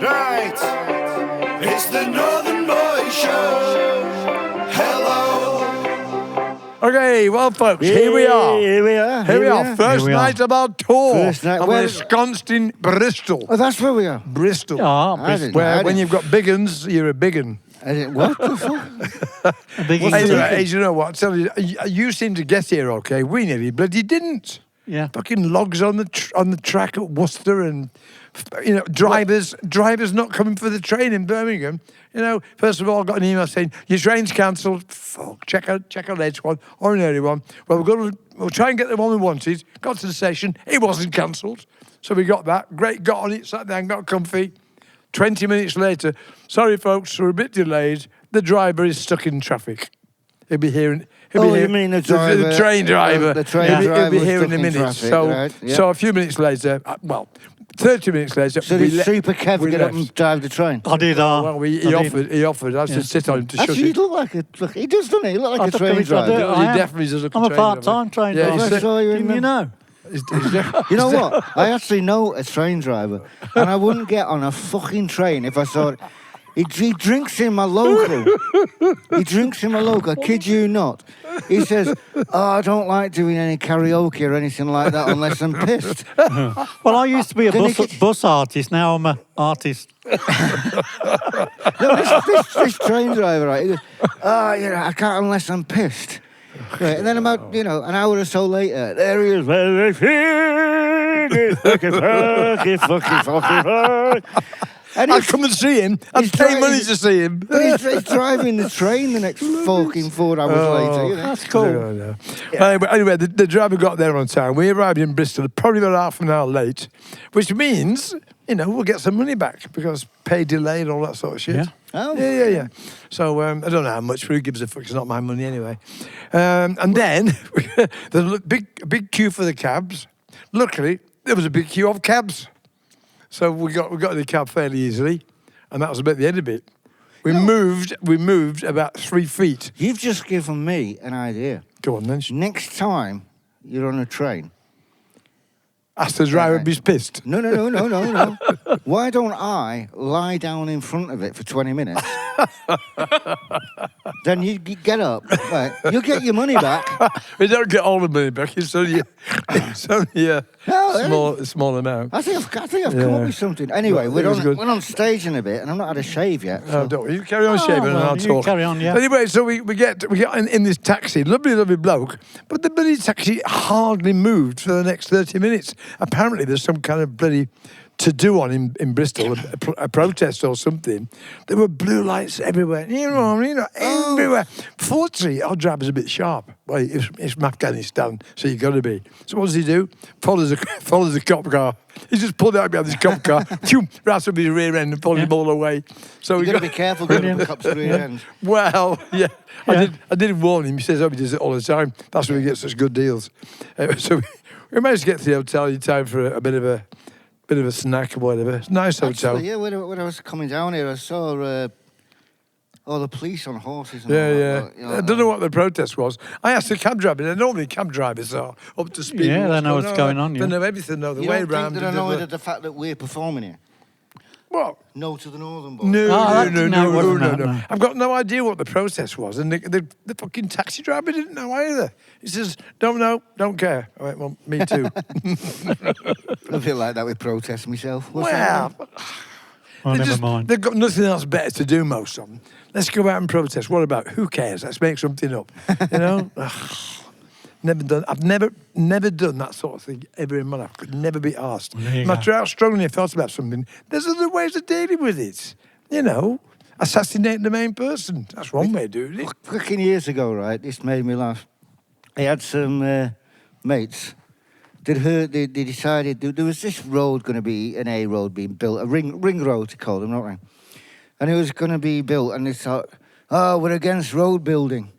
Right, it's the Northern Boy Show. Hello. Okay, well, folks, here we are. Here we are. First night of our tour. First night. And Where- we're ensconced in Bristol. Oh, that's where we are. Bristol. I didn't- Where when you've got big uns, you're a big un. I didn't, what the fuck? Anyway, you know what? Tell you seem to get here okay. We nearly bloody didn't. Yeah. Fucking logs on the track at Worcester, and drivers not coming for the train in Birmingham. First of all, I got an email saying your train's cancelled. Fuck, check a late one or an early one. Well, we'll try and get the one we wanted. Got to the station, it wasn't cancelled, so we got that. Great, got on it, sat down, got comfy. 20 minutes later, sorry folks, we're a bit delayed. The driver is stuck in traffic. He'll be here. You mean the driver? The train driver. The train driver. He'll be here in a stuck minute. traffic, So, right, yeah. so a few minutes later, 30 minutes later, So did Super Kev get up and drive the train? I did. Well, he offered. I said sit on him to shut Actually, he it. looked like he does, doesn't he? He looked like a train I driver. do. He I am. definitely does look I'm a a train part-time train Yeah, driver. he's I saw you in Didn't you know? You know what? I actually know a train driver, and I wouldn't get on a fucking train if I saw it. He drinks in my local. I kid you not. He says, I don't like doing any karaoke or anything like that unless I'm pissed. Well, I used to be a bus artist. Now I'm an artist. No, this train driver, right? He goes, I can't unless I'm pissed. Right, and then about, an hour or so later, there he is. And I'd come and see him. I'd pay money to see him. He's driving the train the next fucking 4 hours later. That's cool. No. Anyway, the driver got there on time. We arrived in Bristol probably about half an hour late, which means, we'll get some money back because pay delayed and all that sort of shit. Yeah. Oh. Yeah. So I don't know how much, but who gives a fuck? It's not my money anyway. And then there's a big queue for the cabs. Luckily, there was a big queue of cabs. So we got in the cab fairly easily, and that was about the end of it. We moved about 3 feet. You've just given me an idea. Go on then. Next time you're on a train. Ask the driver if he's pissed. No. Why don't I lie down in front of it for 20 minutes? Then you get up. Right, you'll get your money back. We don't get all the money back. It's only a small amount. I think I've come up with something. Anyway, we're on stage in a bit, and I've not had a shave yet. So. No, don't. You carry on shaving and I'll you talk. carry on, yeah. Anyway, so we get in this taxi, lovely bloke, but the bloody taxi hardly moved for the next 30 minutes. Apparently, there's some kind of bloody to-do on in Bristol, a protest or something. There were blue lights everywhere, everywhere. Fortunately, our driver's a bit sharp. Well, it's Afghanistan, so you got to be. So what does he do? Follows a cop car. He just pulled out behind this cop car, right up his rear end and pulled him all away. So You've got to be careful going up the cop's rear end. Well, yeah. I did warn him. He says, he does it all the time. That's where we get such good deals. So we managed to get to the hotel in time for a bit of a snack or whatever. It's a nice hotel. Actually, yeah, when I was coming down here, I saw all the police on horses. And Yeah. all that, I don't know what the protest was. I asked the cab driver. And normally cab drivers are up to speed. Yeah, they know what's going on. They know everything, know the You way don't around. think they're annoyed at the fact that we're performing here? What? No to the Northern Boys. No. I've got no idea what the protest was, and the fucking taxi driver didn't know either. He says, "Don't know, don't care." I went, "Well, me too." I feel like that with protests myself. Well, never mind. They've got nothing else better to do, most of them. Let's go out and protest. What about? Who cares? Let's make something up. Never done. I've never done that sort of thing ever in my life. Could never be asked. No matter how strongly I felt about something, there's other ways of dealing with it. Assassinate the main person. That's one way of doing it. Fucking years ago, right? This made me laugh. I had some mates. They decided there was this road going to be an A road being built, a ring road to call them, not right? And it was going to be built, and they thought, we're against road building.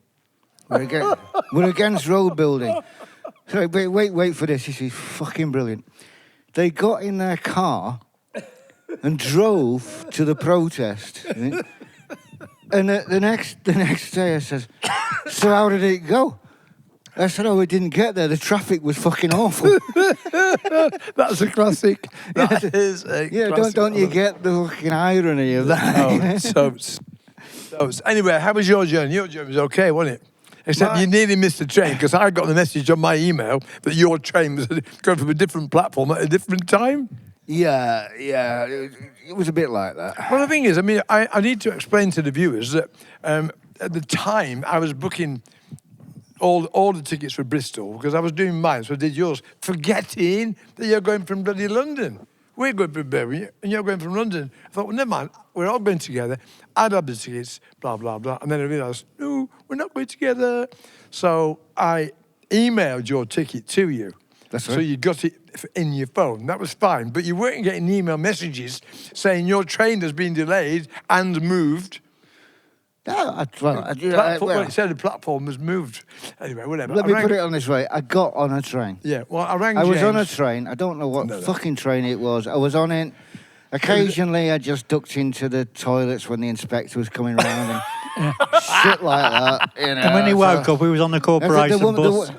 We're against road building. So wait for this. This is fucking brilliant. They got in their car and drove to the protest. Right? And the next day I says, so how did it go? I said, "Oh, we didn't get there. The traffic was fucking awful." That's a classic. That is a classic. Don't you get the fucking irony of that? So, anyway, how was your journey? Your journey was okay, wasn't it? Except you nearly missed the train because I got the message on my email that your train was going from a different platform at a different time. Yeah, it was a bit like that. Well, the thing is, I mean, I need to explain to the viewers that at the time I was booking all the tickets for Bristol because I was doing mine, so I did yours, forgetting that you're going from bloody London. We're going from Birmingham, and you're going from London. I thought, well, never mind, we're all going together. I'd have the tickets, blah, blah, blah. And then I realised, no, we're not going together. So I emailed your ticket to you. That's right. So you got it in your phone. That was fine. But you weren't getting email messages saying your train has been delayed and moved. No, It said the platform was moved. Anyway, whatever. Let me put it on this way. I got on a train. Yeah, well, I rang I was James. on a train. I don't know what fucking train it was. I was on it. Occasionally, I just ducked into the toilets when the inspector was coming round and shit like that. You know, And when he woke up, he was on the corporation bus.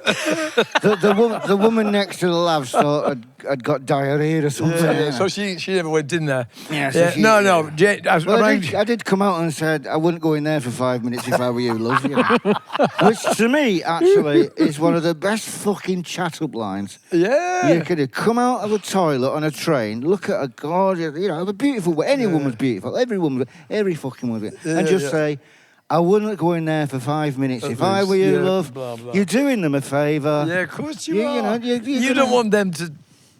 The woman next to the lav thought I'd got diarrhea or something. Yeah, so she never went in there. Yeah, I I did come out and said I wouldn't go in there for 5 minutes if I were you, love. You know? Which to me actually is one of the best fucking chat-up lines. Yeah. You could come out of a toilet on a train, look at a gorgeous, you know, a beautiful. Any woman's beautiful. Every fucking woman, and just say, I wouldn't go in there for 5 minutes if I were you, love. Blah, blah. You're doing them a favour. Yeah, of course you are. You know, you don't want them to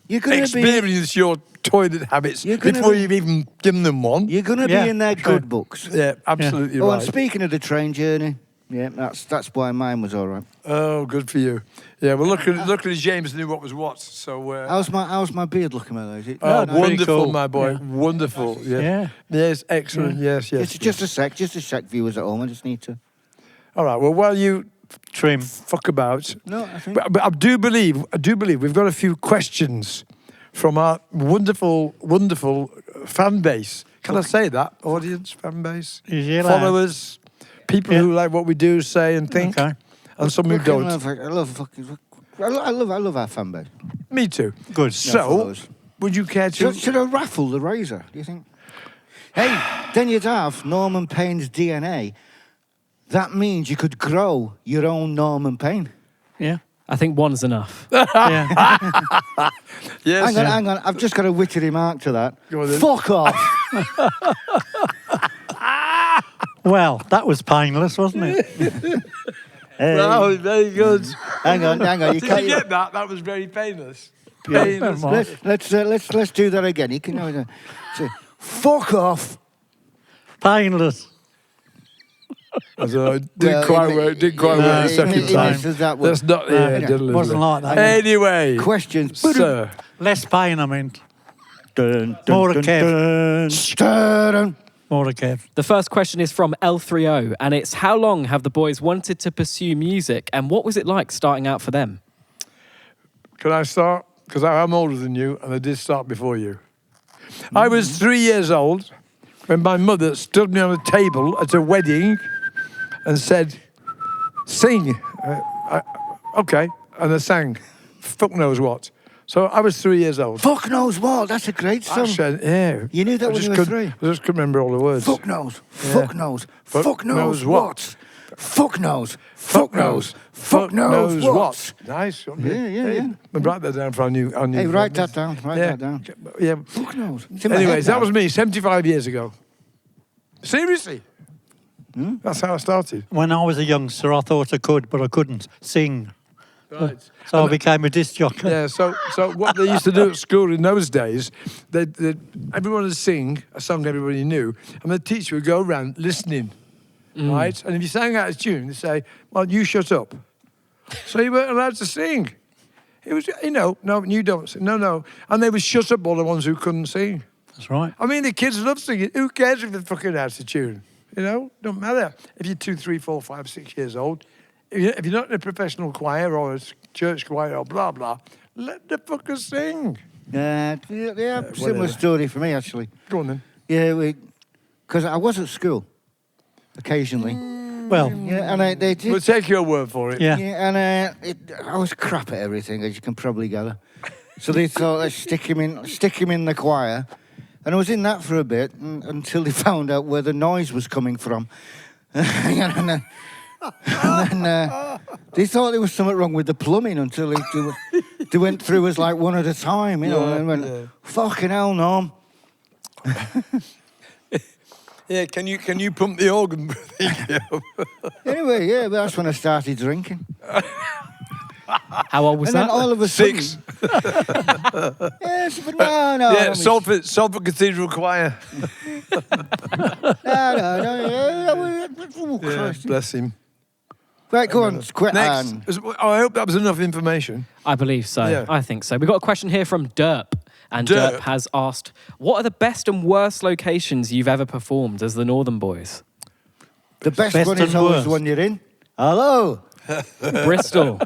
experience your toilet habits before you've even given them one. You're going to be in their good books. Yeah, absolutely right. Oh, and speaking of the train journey, yeah, that's why mine was all right. Oh, good for you. Yeah, well, luckily James knew what was what. So how's my beard looking, by the way? Oh, wonderful, cool. my boy. Yeah. Wonderful. Yeah. Yes, excellent. Yes. Just a sec, viewers at home. I just need to. All right. Well, while you Trim. fuck about, No, I think. but I do believe we've got a few questions from our wonderful fan base. Can I say that? Audience, fan base, Is he allowed? followers, people who like what we do, say, and think, Okay. and some who don't. I love our fan base. Me too. Good. So, followers. would you care to? Should I raffle the razor? Do you think? Hey, then you'd have Norman Payne's DNA. That means you could grow your own Norman Payne. Yeah. I think one's enough. Yeah. Yes. Hang on. I've just got a witty remark to that. Go on then. Fuck off. Well, that was painless, wasn't it? Hey. Wow, very good. Hang on. Did you get that? That was very painless. Yeah, Painless. Let's do that again. You can say, fuck off. Painless. So it didn't quite work the second time. That's not. Wasn't like that. Anyway, Questions. sir. Less pain, I meant. More The first question is from L30, and it's how long have the boys wanted to pursue music, and what was it like starting out for them? Can I start? Because I'm older than you, and I did start before you. I was 3 years old when my mother stood me on a table at a wedding and said, "Sing." Okay, and I sang. Fuck knows what. So I was 3 years old. Fuck knows what. That's a great song. Yeah. You knew that when you were 3. I just couldn't remember all the words. Fuck knows. Fuck knows. Fuck knows what. Fuck knows. Fuck knows. Fuck knows what. Nice. Yeah. We'll write that down for our new. Hey, write that down. Write that down. Yeah. Fuck knows. Anyways, that was me 75 years ago. Seriously. That's how I started. When I was a youngster, I thought I could, but I couldn't sing. Right. So I became a disc jockey. Yeah, so what they used to do at school in those days, everyone would sing a song everybody knew, and the teacher would go around listening, right? And if you sang out of tune, they'd say, "Well, you shut up." So you weren't allowed to sing. It was, no, you don't sing. No. And they would shut up all the ones who couldn't sing. That's right. I mean, the kids love singing. Who cares if they're fucking out of tune? Don't matter. If you're 2, 3, 4, 5, 6 years old, if you're not in a professional choir or a church choir or blah, blah, let the fuckers sing. Yeah, similar story for me, actually. Go on then. Yeah, because I was at school occasionally. Well, Yeah, and they did. We'll take your word for it. yeah. Yeah, and I was crap at everything, as you can probably gather. So they thought they'd stick him in the choir, and I was in that for a bit until they found out where the noise was coming from. and then they thought there was something wrong with the plumbing until they went through us like one at a time, you know, and went, fucking hell, Norm. Yeah, can you pump the organ? Anyway, yeah, but that's when I started drinking. How old was And that? then all of a sudden... 6. Yes, but no. Yeah, Salford Cathedral Choir. No. Oh, Yeah, Christ. bless him. Right, go on, quit. Next. I hope that was enough information. I believe so. Yeah. I think so. We've got a question here from Derp. And Derp. Derp has asked, what are the best and worst locations you've ever performed as the Northern Boys? The best Best one is and always worst. the one you're in. Hello. Bristol.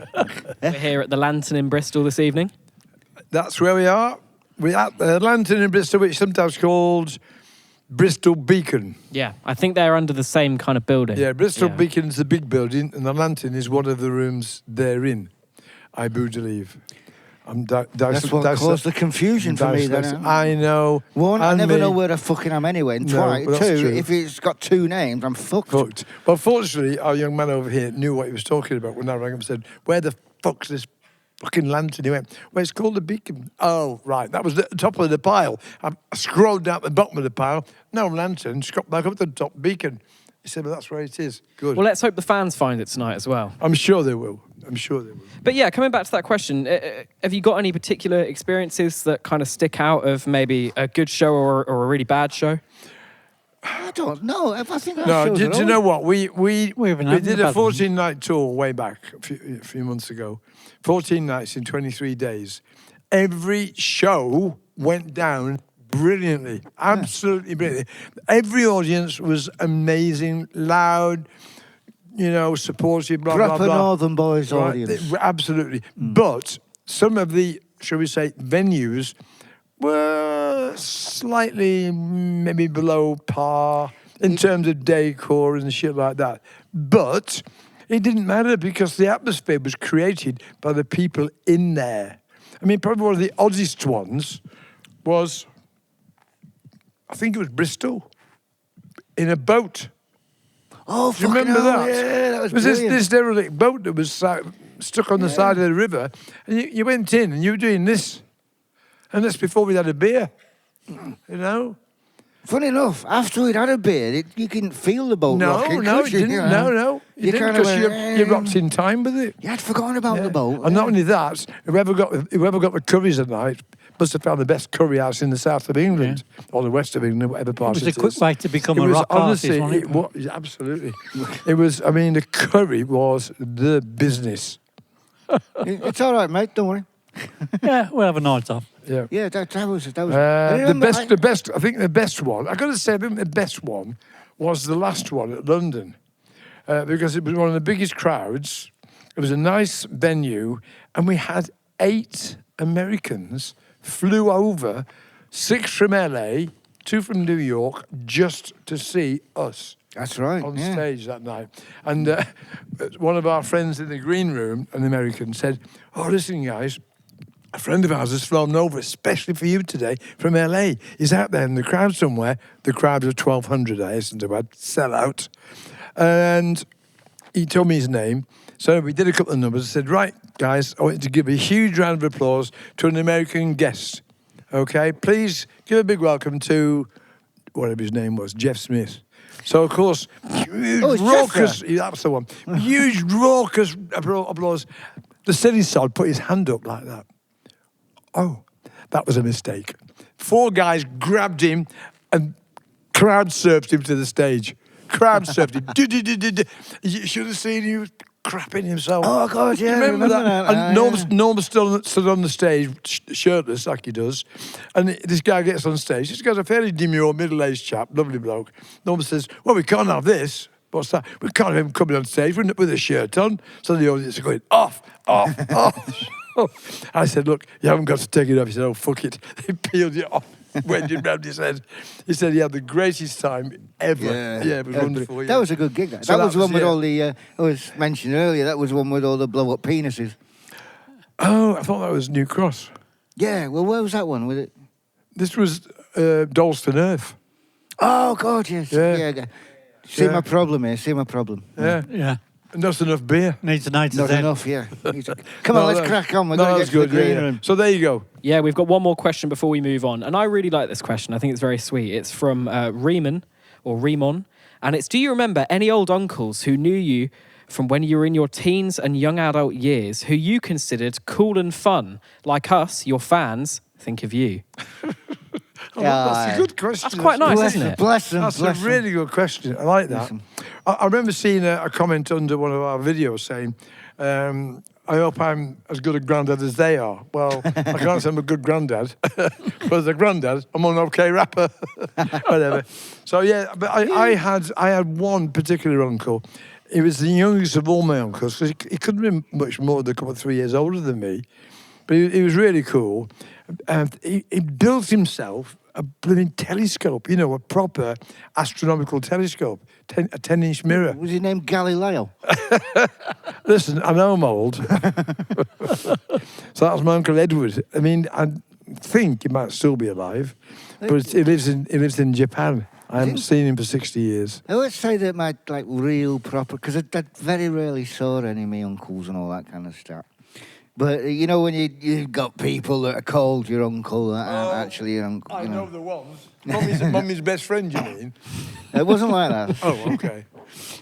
We're here at the Lantern in Bristol this evening. That's where we are. We're at the Lantern in Bristol, which is sometimes called Bristol Beacon. Yeah, I think they're under the same kind of building. Yeah, Bristol Yeah. Beacon is the big building, and the Lantern is one of the rooms they're in, I believe. That's what caused the confusion for me then. huh? I know. One, I and never me. know where I fucking am anyway. And No, twice, well, that's two, true. if it's got two names, I'm fucked. Fucked. Well, fortunately, our young man over here knew what he was talking about when I rang him and said, where the fuck's this fucking Lantern? He went, well, it's called the Beacon. Oh, right. That was the top of the pile. I scrolled down the bottom of the pile. No Lantern. Scrolled back up to the top. Beacon. He said, well, that's where it is. Good. Well, let's hope the fans find it tonight as well. I'm sure they will. But yeah, coming back to that question, have you got any particular experiences that kind of stick out of maybe a good show or a really bad show? I don't know. I think that No, shows do it you all. know what? We haven't had did a bad one. 14-night tour way back a few months ago. 14 nights in 23 days. Every show went down brilliantly, absolutely brilliantly. Every audience was amazing, loud, you know, supportive, blah, blah, Proper blah. Northern Boys Right, audience. absolutely. But some of the, shall we say, venues were slightly maybe below par in terms of decor and shit like that. But it didn't matter because the atmosphere was created by the people in there. I mean, probably one of the oddest ones was, I think it was Bristol, in a boat. Oh, Do you fucking remember hell, that? Yeah, that was It was brilliant. this derelict boat that was stuck on the side of the river, and you went in and you were doing this, and that's before we'd had a beer, you know. Funny enough, after we'd had a beer, you couldn't feel the boat rocking. No, could it you? didn't. You know? No, You didn't kind of because went, you rocked in time with it. You had forgotten about the boat. And not only that, whoever got the curries at night must have found the best curry house in the south of England or the west of England, whatever part It was it a quick is. way to become It a was rock honestly, artist, it wasn't it? was, absolutely. It was. I mean, the curry was the business. It's all right, mate. Don't worry. Yeah, we'll have a night off. Yeah. Yeah, that was. I The remember best. I think the best one. I got to say, I think the best one was the last one at London, because it was one of the biggest crowds. It was a nice venue, and we had 8 Americans flew over, 6 from LA, 2 from New York, just to see us That's right. on yeah. stage that night. And one of our friends in the green room, an American, said, "Oh, listen, guys. A friend of ours has flown over especially for you today from LA. He's out there in the crowd somewhere." The crowd was 1,200, I hasten to add, sell out. And he told me his name. So we did a couple of numbers. I said, right, guys, I want you to give a huge round of applause to an American guest. Okay, please give a big welcome to whatever his name was, Jeff Smith. So, of course, huge, Oh, it's Jeff raucous, that's the one, huge, raucous applause. The silly sod put his hand up like that. Oh, that was a mistake. 4 guys grabbed him and crowd surfed him to the stage. Crowd surfed him. You should have seen him crapping himself. Oh, God, yeah, You remember that? And yeah. Norm stood on the stage, shirtless like he does. And this guy gets on stage. This guy's a fairly demure, middle-aged chap, lovely bloke. Norm says, well, we can't have this. What's that? We can't have him coming on stage with a shirt on. So the audience are going, off. I said, look, you haven't got to take it off. He said, oh, fuck it. He peeled it off. wedging round his head. He said he had the greatest time ever. Yeah, it was wonderful. That was a good gig. So That was the one with yeah. all the, I was mentioned earlier, that was one with all the blow-up penises. Oh, I thought that was New Cross. Yeah, well, where was that one? Was it? This was Dalston Earth. Oh, God, yes. Yeah. See Yeah. my problem here, see my problem. Yeah. Yeah. And that's enough beer. Needs a 90 Not enough, yeah. Come on, let's crack on. We're going to get to the green room. So there you go. Yeah, we've got one more question before we move on. And I really like this question. I think it's very sweet. It's from Riemann, or Riemann. And it's, do you remember any old uncles who knew you from when you were in your teens and young adult years who you considered cool and fun? Like us, your fans, think of you. That's a good question. That's quite nice, isn't it? Bless them, That's bless a them. really good question. I like that. Listen. I remember seeing a comment under one of our videos saying, I hope I'm as good a granddad as they are. Well, I can't say I'm a good granddad, but as a granddad, I'm an okay rapper. Whatever. So yeah, but I had one particular uncle. He was the youngest of all my uncles, because he couldn't have been much more than a couple of 3 years older than me. But he was really cool. And he built himself a blooming telescope, a proper astronomical telescope, a 10-inch mirror. Was his name Galileo? Listen, I know I'm old. So that was my Uncle Edward. I mean, I think he might still be alive, but he lives in Japan. I haven't seen him for 60 years. I would say that my real proper, because I very rarely saw any of my uncles and all that kind of stuff. But when you've got people that are called your uncle that aren't actually your uncle. I know the ones. Mummy's best friend, you mean? It wasn't like that. Oh, okay.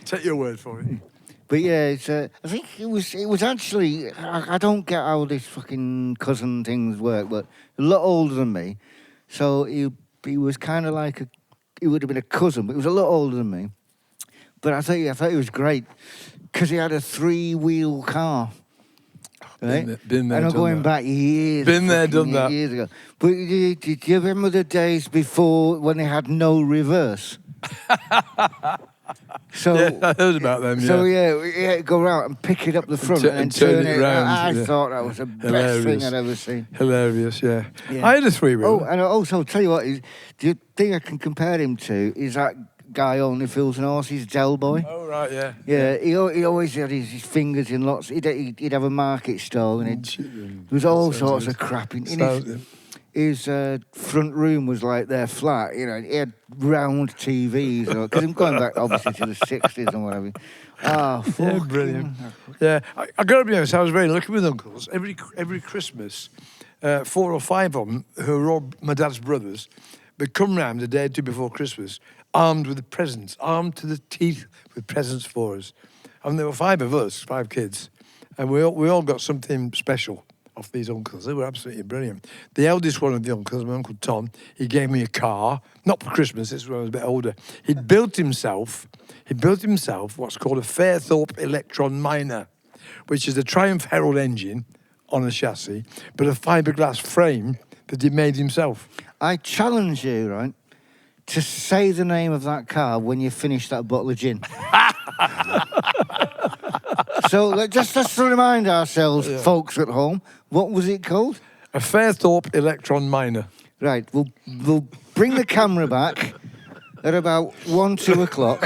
Take your word for it. But yeah, it's, I think it was actually, I don't get how this fucking cousin things work, but a lot older than me. So he was kind of like he would have been a cousin, but he was a lot older than me. But I thought he was great because he had a 3-wheel car. Right? Been there, and I'm done going that. back years. Been there, done that. Years ago. But did you remember the days before when they had no reverse? So Yeah, I heard about them, yeah. So yeah, we had to go around and pick it up the front and turn it around. I thought that was the best thing I'd ever seen. Hilarious, yeah. Yeah. I had a 3-wheel. Oh, and also tell you what, the thing I can compare him to is that guy only fools and horses, Del Boy. Oh, right, yeah. Yeah, he always had his fingers in lots. He'd have a market stall and there was all sorts of crap in his front room was like their flat. He had round TVs. Because I'm going back obviously to the 60s and whatever. Oh, fuck. Yeah, brilliant. Yeah, I got to be honest, I was very lucky with uncles. Every Christmas, 4 or 5 of them, who were all my dad's brothers, would come round a day or two before Christmas, armed with presents, armed to the teeth with presents for us. And there were 5 of us, 5 kids, and we all got something special off these uncles. They were absolutely brilliant. The eldest one of the uncles, my Uncle Tom, he gave me a car, not for Christmas, this was when I was a bit older. He'd built himself what's called a Fairthorpe Electron Miner, which is a Triumph Herald engine on a chassis, but a fiberglass frame that he made himself. I challenge you, right, to say the name of that car when you finish that bottle of gin. So just to remind ourselves, folks at home, what was it called? A Fairthorpe Electron Miner. Right, we'll bring the camera back at about 1, 2 o'clock.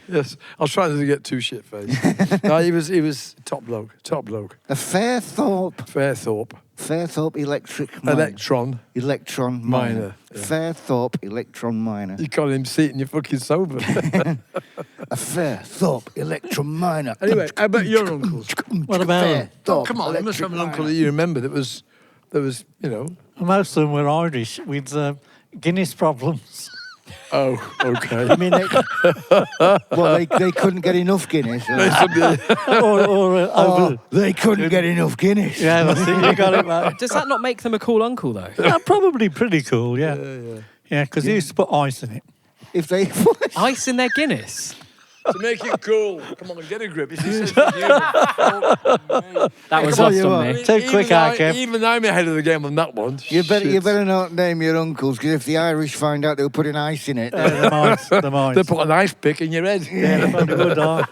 Yes, I was trying to get too shit-faced. No, he was top bloke. A Fairthorpe Electron Miner. Yeah. Fairthorpe Electron Miner. You call him seating you're fucking sober. A Fairthorpe Electron Miner. Anyway, how about your uncles? What about them? Fairthorpe Come on, you must have an uncle Miner. that you remember that was, Most of them were Irish with Guinness problems. Oh, okay. I mean, they couldn't get enough Guinness. They couldn't get enough Guinness. Yeah, that's it. You got it, mate. Does that not make them a cool uncle, though? Probably pretty cool, yeah. Yeah, because he used to put ice in it. If they Ice in their Guinness? To make it cool. Come on, get a grip. It's a That was Come on, lost you on are. me. Too quick, Kev. Even I'm ahead of the game on that one. You Shit. better not name your uncles, because if the Irish find out they were putting ice in it, The mice. They put an ice pick in your head. Yeah, they probably would die.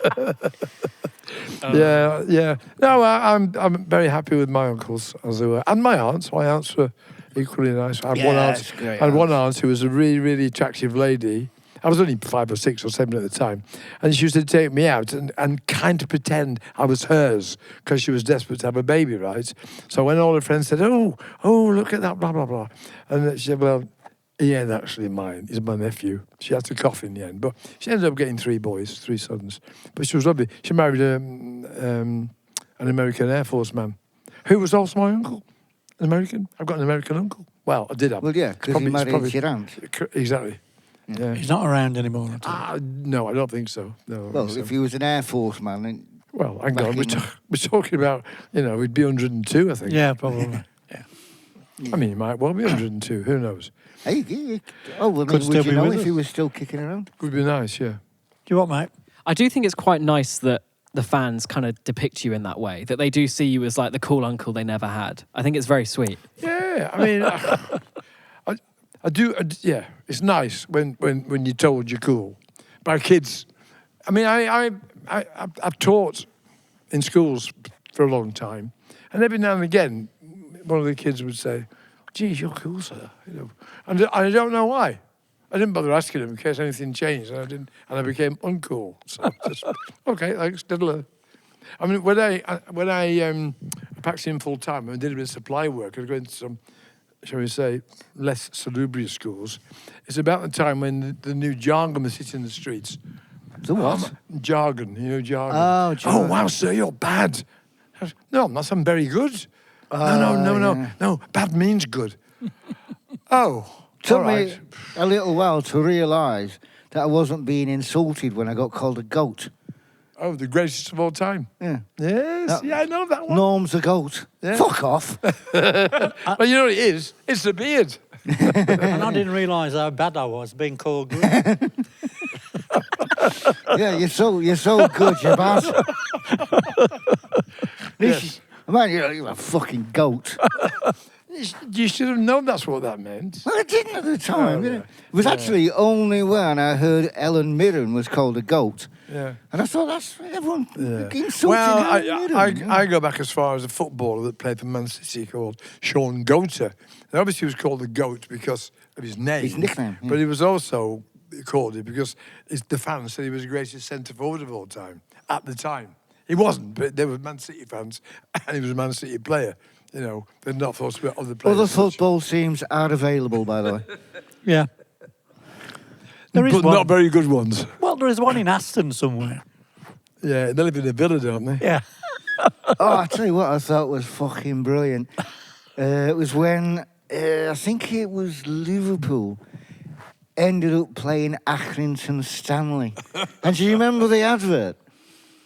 Yeah. No, I'm very happy with my uncles as they were, and my aunts. My aunts were equally nice. I had Yeah, one it's aunt. great I had one aunts. aunt who was a really, really attractive lady. I was only 5 or 6 or 7 at the time, and she used to take me out and kind of pretend I was hers because she was desperate to have a baby, right? So when all her friends said, "Oh, look at that, blah blah blah," and she said, "Well, he ain't actually mine. He's my nephew." She had to cough in the end, but she ended up getting 3 boys, 3 sons. But she was lovely. She married an American Air Force man, who was also my uncle. An American. I've got an American uncle. Well, I did have. Well, yeah, because he married your aunt. Exactly. Yeah. He's not around anymore. I think. No, I don't think so. No. I don't Well, think if so. he was an Air Force man, then Well, hang back on. in- We're talking about, he'd be 102, I think. Yeah, probably. Yeah. I mean, he might well be 102. Who knows? hey, oh, well, Could would still you be know with if us. he was still kicking around? Would be nice, yeah. Do you want, mate? I do think it's quite nice that the fans kind of depict you in that way, that they do see you as like the cool uncle they never had. I think it's very sweet. Yeah, I mean, I do. Yeah, it's nice when you're told you're cool. But kids, I mean, I've taught in schools for a long time, and every now and again, one of the kids would say, "Geez, you're cool, sir." And I don't know why. I didn't bother asking him in case anything changed, and I became uncool. So just okay, thanks, diddler. I mean, when I practiced full time and did a bit of supply work, I was going to some, shall we say, less salubrious schools. It's about the time when the new jargon was hitting the streets. The what? Jargon, jargon. Oh, jargon. Oh, wow, sir, you're bad. No, I'm not. I'm very good. No. Bad means good. Oh, Took all right. me a little while to realise that I wasn't being insulted when I got called a goat. Oh, the greatest of all time. Yeah. Yes, yeah, I know that one. Norm's a goat. Yeah. Fuck off. Well, you know what it is? It's the beard. And I didn't realise how bad I was being called good. Yeah, you're so good, you bastard. Yes. Man, you're a fucking goat. You should have known that's what that meant. Well, I didn't at the time. Oh, did yeah. It was actually only when I heard Ellen Mirren was called a goat. Yeah. And I thought, that's everyone Yeah. insulting Well, Ellen Mirren. I go back as far as a footballer that played for Man City called Sean Goater. And obviously he was called the GOAT because of his name. His nickname, yeah. But he was also called it because the fans said he was the greatest centre forward of all time at the time. He wasn't, but they were Man City fans and he was a Man City player. They're not thought about other players. Other as such. football teams are available, by the way. Yeah. There is But one. not very good ones. Well, there is one in Aston somewhere. Yeah, they live in a villa, don't they? Yeah. Oh, I tell you what I thought was fucking brilliant. It was when, I think it was Liverpool, ended up playing Accrington Stanley. And do you remember the advert?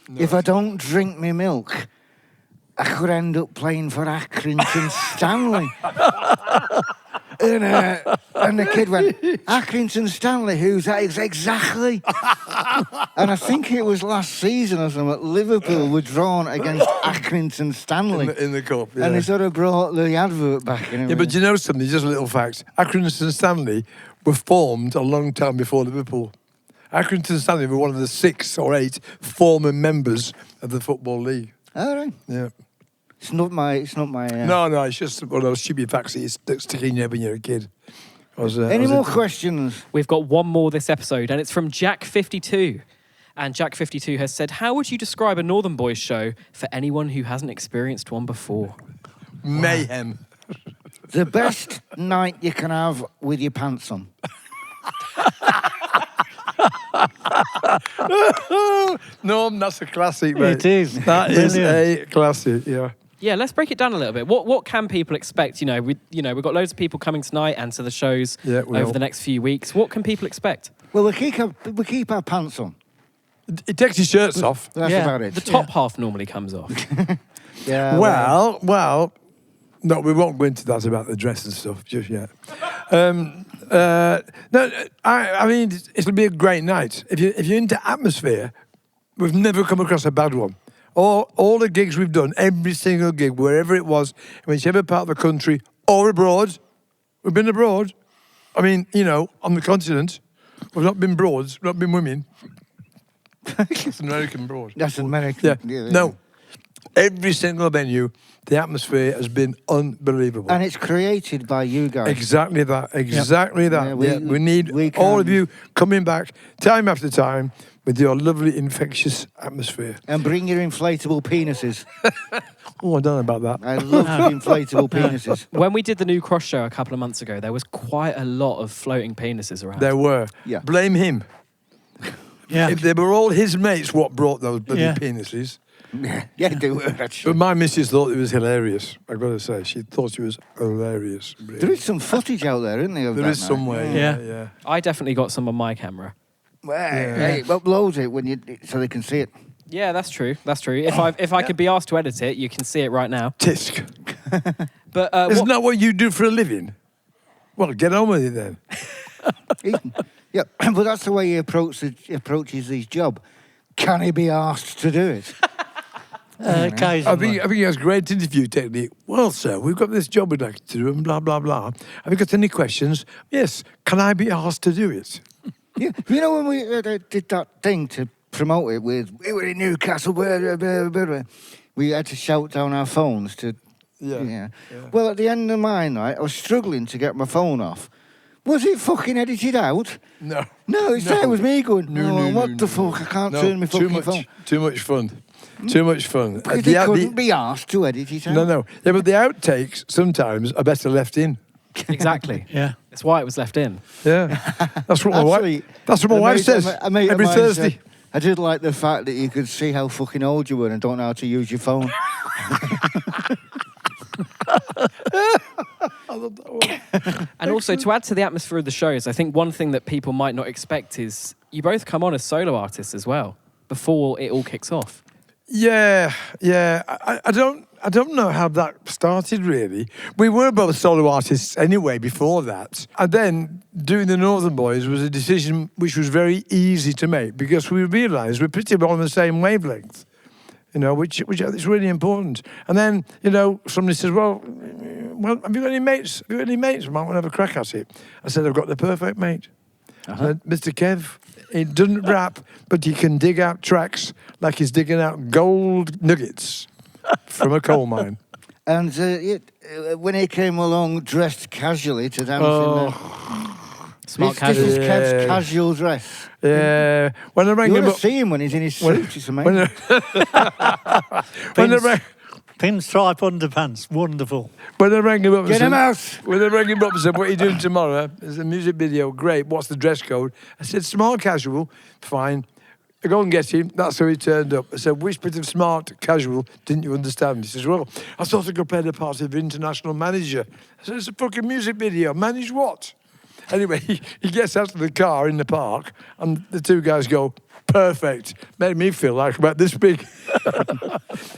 No. If I don't drink me milk, I could end up playing for Accrington Stanley. And the kid went, Accrington Stanley, who's that? Exactly. And I think it was last season or something, Liverpool were drawn against Accrington Stanley. In the cup, yeah. And they sort of brought the advert back. Yeah, but you know something? Just a little fact. Accrington Stanley were formed a long time before Liverpool. Accrington Stanley were one of the 6 or 8 former members of the Football League. All right. Yeah. It's not my. No, it's just one of those stupid facts that stick in your head when you're a kid. Any more questions? We've got one more this episode, and it's from Jack52. And Jack52 has said, how would you describe a Northern Boys show for anyone who hasn't experienced one before? Mayhem. The best night you can have with your pants on. No, that's a classic, mate. It is. That is Brilliant. a classic, yeah. Yeah, let's break it down a little bit. What can people expect? We've got loads of people coming tonight and to the shows Yeah, we over will. the next few weeks. What can people expect? Well, we keep our pants on. He takes his shirts off. That's Yeah, about it. The top half normally comes off. Yeah. Well, no, we won't go into that about the dress and stuff just yet. No, I mean, it'll be a great night. If you're into atmosphere, we've never come across a bad one. All the gigs we've done, every single gig, wherever it was, in whichever part of the country or abroad, we've been abroad. I mean, on the continent, we've not been broads, we've not been women. It's an American broad. That's American. Yeah. No. Every single venue, the atmosphere has been unbelievable. And it's created by you guys. Exactly that. Exactly that. Yeah, We need we all of can- you coming back time after time with your lovely infectious atmosphere. And bring your inflatable penises. Oh, I don't know about that. I love inflatable penises. When we did the New Cross show a couple of months ago, there was quite a lot of floating penises around. There were. Yeah. Blame him. Yeah. If they were all his mates, what brought those bloody Yeah. penises? Yeah, they were But actually. my missus thought it was hilarious. I've got to say, she thought it was hilarious. Really. There is some footage out there, isn't there? Of There that is night? somewhere. Yeah. Yeah. I definitely got some on my camera. Well, hey, upload it when you so they can see it. Yeah, that's true. That's true. If I could be asked to edit it, you can see it right now. Tisk. But Isn't that what you do for a living? Well, get on with it then. Yeah, but that's the way he approaches his job. Can he be asked to do it? Occasionally. I think he has great interview technique. Well, sir, we've got this job we'd like to do, and blah, blah, blah. Have you got any questions? Yes. Can I be asked to do it? Yeah, you know when we did that thing to promote it with, we were in Newcastle, blah, blah, blah, blah. We had to shout down our phones to, Yeah. Well, at the end of my night, I was struggling to get my phone off. Was it fucking edited out? No. No, it's there with me going, No, what no, the no, fuck, I can't No, turn my too fucking much, phone. Too much fun. Too much fun. Because they couldn't be asked to edit it out. No. Yeah, but the outtakes sometimes are better left in. exactly. Yeah. That's why it was left in. Yeah. That's what my Actually, wife. That's what my a wife mate- says a mate of every mine Thursday. said, I did like the fact that you could see how fucking old you were and don't know how to use your phone. And also, to add to the atmosphere of the shows, I think one thing that people might not expect is you both come on as solo artists as well before it all kicks off. Yeah. I don't know how that started really. We were both solo artists anyway before that. And then doing the Northern Boys was a decision which was very easy to make because we realised we're pretty well on the same wavelength. You know, which is really important. And then, you know, somebody says, well, have you got any mates? Have you got any mates? I might want to have a crack at it. I said, I've got the perfect mate. Mr. Kev, he doesn't rap, but he can dig out tracks like he's digging out gold nuggets from a coal mine. And when he came along dressed casually to dance Smart this casual. is Kev's Yeah. casual dress. Yeah, when I rang You him want up, to see him when he's in his suit, it's when amazing. when I rang, Pinstripe underpants. Wonderful. when I rang him up, and Get him said- out! When I rang him up and said, what are you doing tomorrow? There's a music video, great. What's the dress code? I said, smart casual, fine. I go and get him. That's how he turned up. I said, which bit of smart casual didn't you understand? He says, well, I thought I could play the part of international manager. I said, it's a fucking music video. Manage what? Anyway, he gets out of the car in the park and the two guys go, perfect. Made me feel like about this big.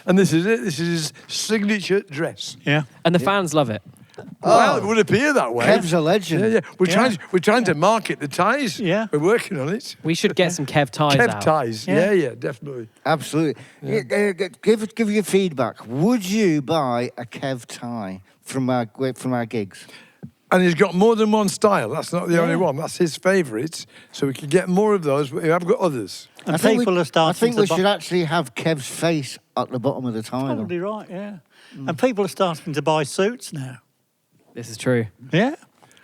And this is it. This is his signature dress. Yeah. And the fans love it. Well, it would appear that way. Kev's a legend. Yeah. We're trying to market the ties. Yeah. We're working on it. We should get some Kev ties Kev out. ties. Yeah. Yeah, definitely. Absolutely. Give your feedback. Would you buy a Kev tie from our gigs? And he's got more than one style. That's not the only one. That's his favourite. So we can get more of those, but we have got others. And I think people we, are starting I think to we should actually have Kev's face at the bottom of the tie. though. Probably right, yeah. And people are starting to buy suits now. This is true. Yeah.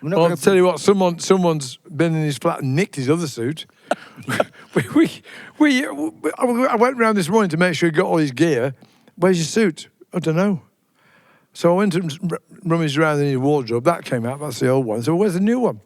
We're not Well, gonna I'll tell you what, someone's been in his flat and nicked his other suit. I went round this morning to make sure he got all his gear. Where's your suit? I don't know. So I went and rummaged around in his wardrobe. That came out. That's the old one. So where's the new one?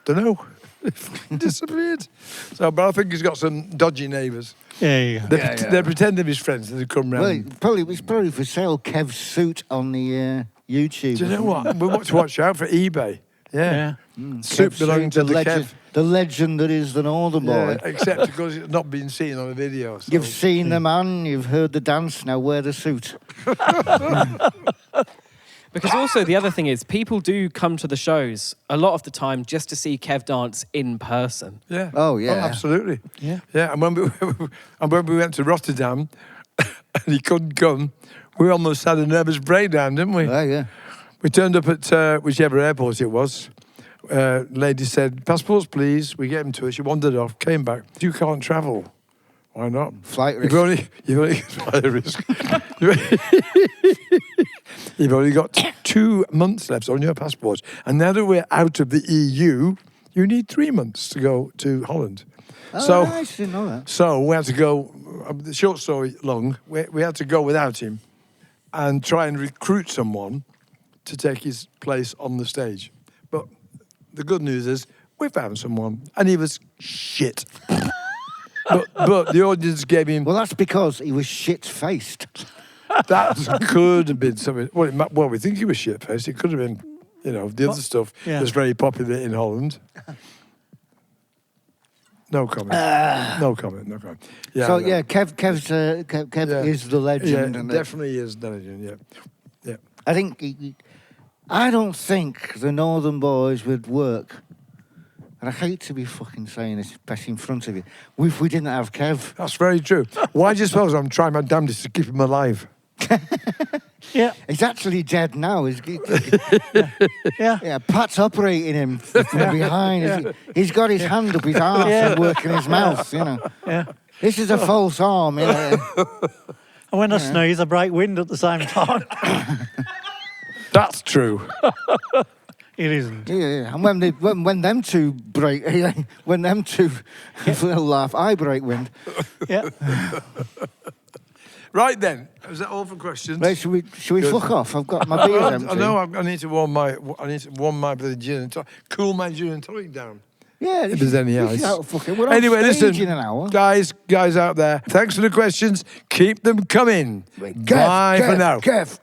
Don't know. It disappeared. So, but I think he's got some dodgy neighbours. There you go. They're pretending he's friends and they come round. Well, it's probably for sale. Kev's suit on the YouTube. Do you know what? We want to watch out for eBay. Yeah. Suit Kev's belonging suit, to the legend, Kev. the legend that is the Northern Boy. Yeah, except because it's not been seen on a video. So. You've seen the man, you've heard the dance. Now wear the suit. Because also the other thing is people do come to the shows a lot of the time just to see Kev dance in person. Yeah. Oh, yeah. absolutely. Yeah. Yeah. And when we went to Rotterdam and he couldn't come, we almost had a nervous breakdown, didn't we? Oh, yeah. We turned up at whichever airport it was. Lady said, passports, please. We gave them to her. She wandered off, came back. You can't travel. Why not? Flight risk. You've only flight risk. You've only got 2 months left on your passport, and now that we're out of the EU, you need 3 months to go to Holland. Oh, nice. Didn't know that. So we had to go. The short story long. We had to go without him, and try and recruit someone to take his place on the stage. But the good news is we found someone, and he was shit. but the audience gave him. Well, that's because he was shit-faced. That could have been something. Well, we think he was shit-faced. It could have been, the other stuff that's very popular in Holland. No comment. No comment. Yeah. So, no. Kev is the legend. Yeah, and definitely is the legend, yeah. I think... I don't think the Northern Boys would work. And I hate to be fucking saying this, especially in front of you, if we didn't have Kev. That's very true. Why do you suppose I'm trying my damnedest to keep him alive? Yeah. He's actually dead now. Yeah. Pat's operating him from behind. Yeah. He's got his hand up his arse and working his mouth, Yeah. This is a false arm, And when I sneeze, I break wind at the same time. That's true. It isn't. Yeah, and when them two break, when them two laugh, I break wind. Yeah. Right then, is that all for questions? Right, should we fuck off? I've got my beers empty. I know. I need to warm my bloody gin and tonic. Cool my gin and tonic down. Yeah, If there's any ice. We're on Anyway, stage listen, in an hour. guys out there, thanks for the questions. Keep them coming. Bye for now. Kev.